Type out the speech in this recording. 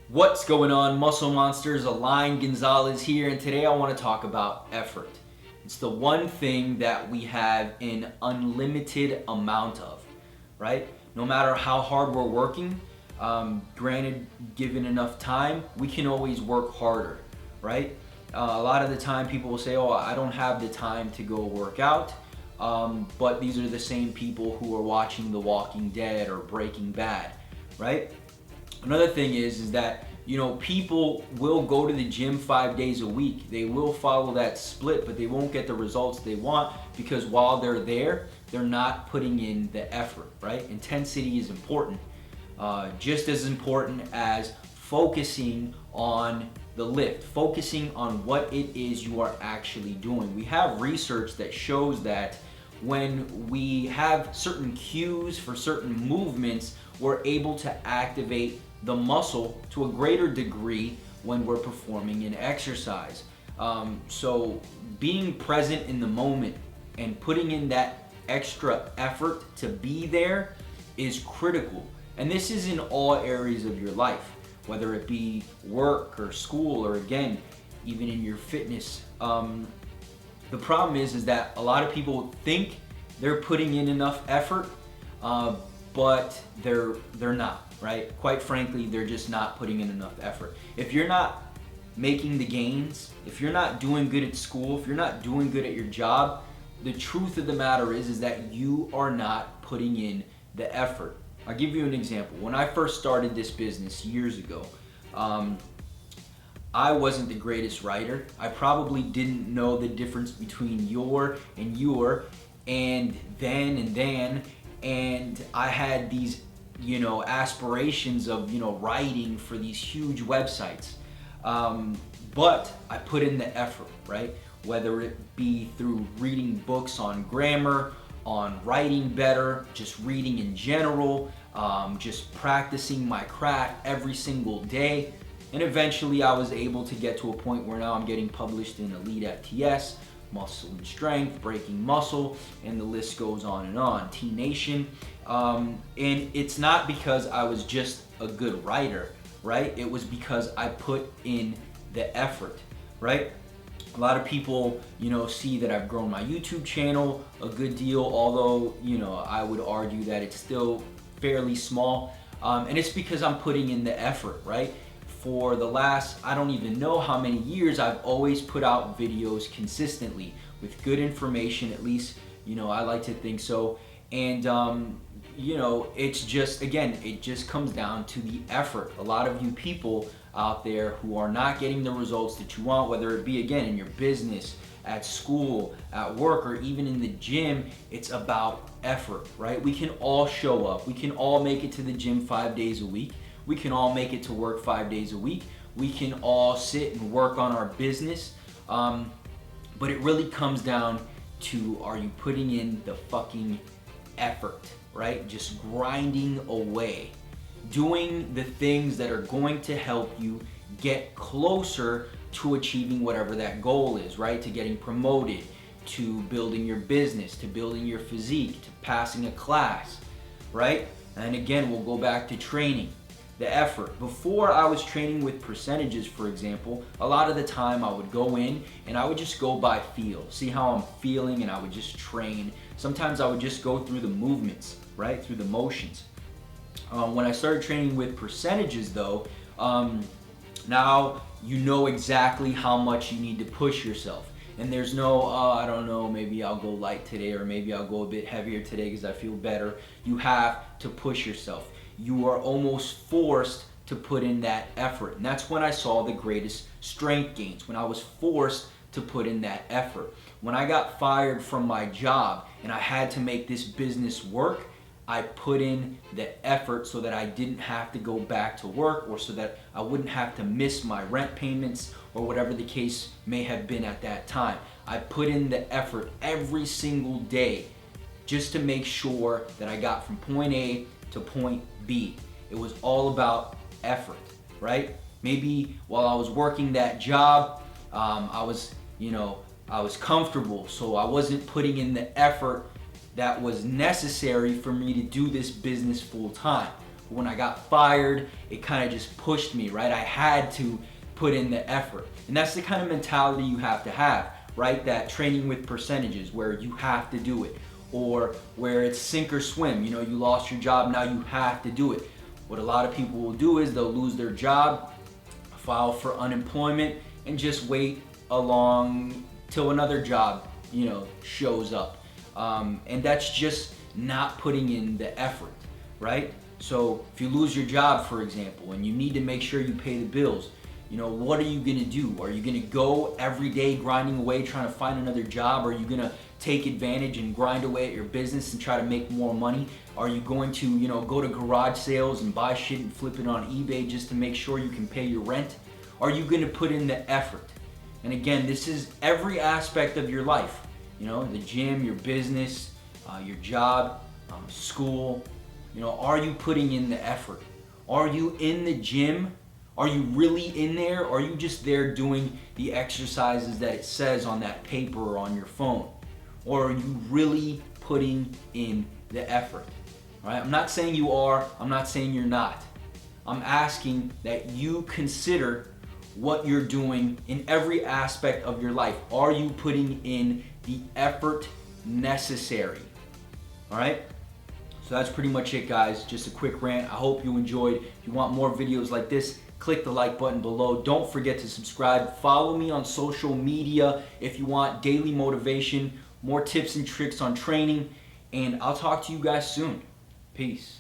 What's going on, Muscle Monsters? Align Gonzalez here, and today I want to talk about effort. It's the one thing that we have an unlimited amount of, right? No matter how hard we're working, granted, given enough time, we can always work harder, right? A lot of the time, people will say, "Oh, I don't have the time to go work out," but these are the same people who are watching The Walking Dead or Breaking Bad, right? Another thing is that people will go to the gym 5 days a week. They will follow that split, but they won't get the results they want because while they're there, they're not putting in the effort. Right? Intensity is important, just as important as focusing on the lift, focusing on what it is you are actually doing. We have research that shows that when we have certain cues for certain movements, we're able to activate the muscle to a greater degree when we're performing an exercise. So being present in the moment and putting in that extra effort to be there is critical. And this is in all areas of your life, whether it be work or school or again, even in your fitness. The problem is that a lot of people think they're putting in enough effort, but they're not, right? Quite frankly, they're just not putting in enough effort. If you're not making the gains, if you're not doing good at school, if you're not doing good at your job, the truth of the matter is that you are not putting in the effort. I'll give you an example. When I first started this business years ago, I wasn't the greatest writer. I probably didn't know the difference between your and then and then. And I had these, aspirations of, writing for these huge websites. But I put in the effort, right? Whether it be through reading books on grammar, on writing better, just reading in general, just practicing my craft every single day. And eventually I was able to get to a point where now I'm getting published in Elite FTS, Muscle and Strength, Breaking Muscle, and the list goes on, T Nation. And it's not because I was just a good writer, right? It was because I put in the effort, right? A lot of people, see that I've grown my YouTube channel a good deal, although, I would argue that it's still fairly small. And it's because I'm putting in the effort, right? For the last, I don't even know how many years, I've always put out videos consistently with good information, at least, I like to think so. And, it's just, again, it just comes down to the effort. A lot of you people out there who are not getting the results that you want, whether it be, again, in your business, at school, at work, or even in the gym, it's about effort, right? We can all show up. We can all make it to the gym 5 days a week. We can all make it to work 5 days a week. We can all sit and work on our business. But it really comes down to, are you putting in the fucking effort, right? Just grinding away, doing the things that are going to help you get closer to achieving whatever that goal is, right? To getting promoted, to building your business, to building your physique, to passing a class, right? And again, we'll go back to training. The effort. Before I was training with percentages, for example, a lot of the time I would go in and I would just go by feel, see how I'm feeling, and I would just train. Sometimes I would just go through the movements, right, through the motions. When I started training with percentages though, now you know exactly how much you need to push yourself. And there's no, I don't know, maybe I'll go light today or maybe I'll go a bit heavier today because I feel better. You have to push yourself. You are almost forced to put in that effort. And that's when I saw the greatest strength gains, when I was forced to put in that effort. When I got fired from my job and I had to make this business work, I put in the effort so that I didn't have to go back to work, or so that I wouldn't have to miss my rent payments or whatever the case may have been at that time. I put in the effort every single day just to make sure that I got from point A to point B. It was all about effort, right? Maybe while I was working that job, I was comfortable, so I wasn't putting in the effort that was necessary for me to do this business full time. When I got fired, it kind of just pushed me, right? I had to put in the effort. And that's the kind of mentality you have to have, right? That training with percentages where you have to do it, or where it's sink or swim. You know, you lost your job, now you have to do it. What a lot of people will do is they'll lose their job, file for unemployment, and just wait along till another job, shows up. And that's just not putting in the effort, right? So if you lose your job, for example, and you need to make sure you pay the bills, what are you gonna do? Are you gonna go every day grinding away trying to find another job? Are you gonna take advantage and grind away at your business and try to make more money? Are you going to, go to garage sales and buy shit and flip it on eBay just to make sure you can pay your rent? Are you gonna put in the effort? And again, this is every aspect of your life. The gym, your business, your job, school. Are you putting in the effort? Are you in the gym? Are you really in there? Or are you just there doing the exercises that it says on that paper or on your phone? Or are you really putting in the effort? All right? I'm not saying you are. I'm not saying you're not. I'm asking that you consider what you're doing in every aspect of your life. Are you putting in the effort necessary? All right? So that's pretty much it, guys. Just a quick rant. I hope you enjoyed. If you want more videos like this, click the like button below. Don't forget to subscribe. Follow me on social media if you want daily motivation, more tips and tricks on training, and I'll talk to you guys soon. Peace.